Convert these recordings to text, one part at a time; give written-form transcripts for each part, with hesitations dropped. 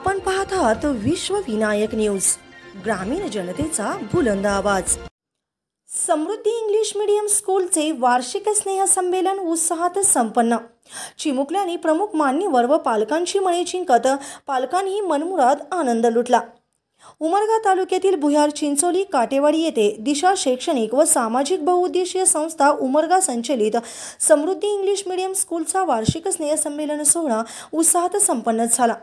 आपण पाहत आहात विश्व विनायक न्यूज, ग्रामीण जनतेचा बुलंद आवाज। समृद्धी इंग्लिश मीडियम स्कूलचे वार्षिक स्नेहसंमेलन उत्साहात संपन्न। चिमुकल्यांनी प्रमुख मान्यवर व पालकांची मने जिंकत पालकांनी मनमुराद आनंद लुटला। उमरगा तालुक्यातील भुयार चिंचोली काटेवाडी येथे दिशा शैक्षणिक व सामाजिक बहुउद्देशीय संस्था उमरगा संचलित समृद्धी इंग्लिश मीडियम स्कूलचा वार्षिक स्नेहसंमेलन सोहळा उत्साहात संपन्न झाला।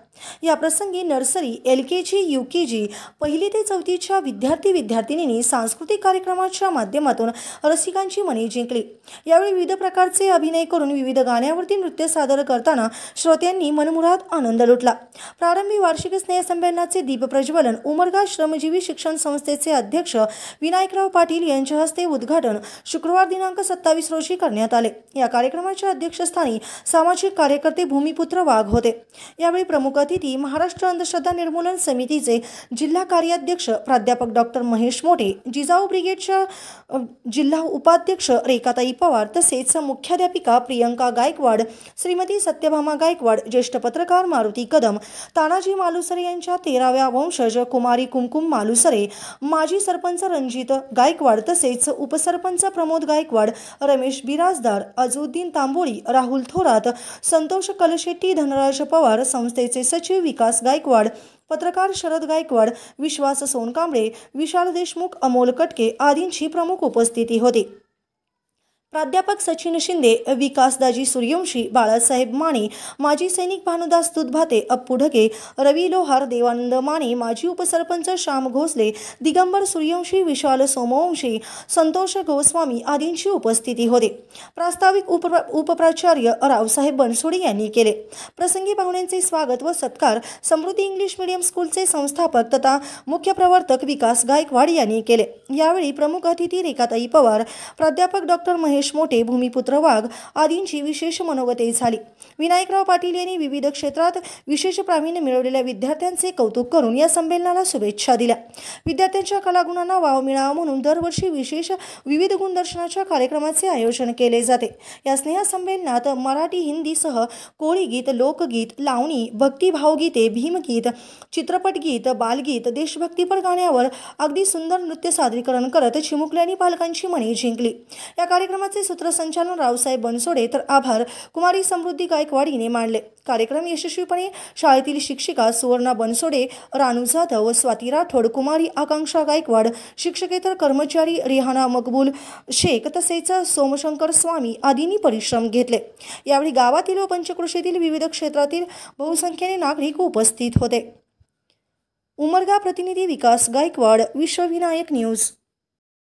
या प्रसंगी नर्सरी, LKG, UKG, पहिली ते चौथीच्या विद्यार्थी-विद्यार्थिनींनी सांस्कृतिक कार्यक्रमाच्या माध्यमातून रसिकांची मने जिंकली। यावेळी विविध प्रकारचे अभिनय करून विविध गाण्यांवरती नृत्य सादर करताना श्रोत्यांनी मनमुराद आनंद लुटला। प्रारंभी वार्षिक स्नेहसंमेलनाचे दीपप्रज्वलन उमरगा श्रमजीवी शिक्षण संस्थेचे अध्यक्ष विनायकराव पाटील यांच्या हस्ते उद्घाटन शुक्रवार दिनांक 27 रोजी करण्यात आले। या कार्यक्रमाच्या अध्यक्षस्थानी सामाजिक कार्यकर्ते भूमिपुत्र वाघ होते। यावेळी प्रमुख अतिथी महाराष्ट्र अंधश्रद्धा निर्मूलन समितीचे जिल्हा कार्याध्यक्ष प्राध्यापक डॉक्टर महेश मोटे, जिजाऊ ब्रिगेडच्या जिल्हा उपाध्यक्ष रेखाताई पवार तसेच मुख्याध्यापिका प्रियंका गायकवाड, श्रीमती सत्यभामा गायकवाड, ज्येष्ठ पत्रकार मारुती कदम, तानाजी मालुसरे यांच्या 13व्या वंशज कुमारी कुमकुम मालुसरे, माजी सरपंच रणजित गायकवाड तसेच उपसरपंच प्रमोद गायकवाड, रमेश बिराजदार, अजुद्दीन तांबोळी, राहुल थोरात, संतोष कलशेट्टी, धनराज पवार, संस्थेचे सचिव विकास गायकवाड, पत्रकार शरद गायकवाड, विश्वास सोनकांबळे, विशाल देशमुख, अमोल कटके आदींची प्रमुख उपस्थिती होती। प्राध्यापक सचिन शिंदे, विकासदाजी सूर्यवंशी, बाळासाहेब माने, माजी सैनिक भानुदास दुधभाते, अप्पू ढगे, रवी लोहार, देवानंद माने, माजी उपसरपंच श्याम घोसले, दिगंबर सूर्यवंशी, विशाल सोमवंशी, संतोष गोस्वामी आदींची उपस्थिती होती। प्रास्ताविक उपप्राचार्य रावसाहेब बनसोडे यांनी केले। प्रसंगी पाहुण्यांचे स्वागत व सत्कार समृद्धी इंग्लिश मीडियम स्कूलचे संस्थापक तथा मुख्य प्रवर्तक विकास गायकवाड यांनी केले। यावेळी प्रमुख अतिथी रेखाताई पवार, प्राध्यापक डॉक्टर महेश मोटे, भूमिपुत्र वाघ आदींची विशेष मनोगते झाली। विनायकराव पाटील यांनी विविध क्षेत्रात विशेष प्रावीण्य मिळवलेल्या विद्यार्थ्यांचे कौतुक करून या संमेलनाला शुभेच्छा दिल्या। विद्यार्थ्यांच्या कलागुणांना वाव मिळावा म्हणून दरवर्षी विशेष विविध गुणदर्शनाच्या कार्यक्रमाचे आयोजन केले जाते। या स्नेहसंमेलनात मराठी, हिंदीसह कोळी गीत, लोकगीत, लावणी, भक्ती भावगीते, भीमगीत, चित्रपट गीत, बालगीत, देशभक्तीपर गाण्यावर अगदी सुंदर नृत्य सादरीकरण करत चिमुकल्यांनी पालकांची मने जिंकली। या कार्यक्रमाचे सूत्रसंचालन रावसाहेब बनसोडे तर आभार कुमारी समृद्धी गायकवाड हिने मानले। कार्यक्रम यशस्वीपणे शाळेतील शिक्षिका सुवर्णा बनसोडे, रानू जाधव, स्वाती राठोड, कुमारी आकांक्षा गायकवाड, शिक्षकेतर कर्मचारी रिहाना मकबूल शेख तसेच सोमशंकर स्वामी आदींनी परिश्रम घेतले। यावेळी गावातील व पंचक्रोशीतील विविध क्षेत्रातील बहुसंख्येने नागरिक उपस्थित होते। उमरगा प्रतिनिधी विकास गायकवाड, विश्व विनायक न्यूज।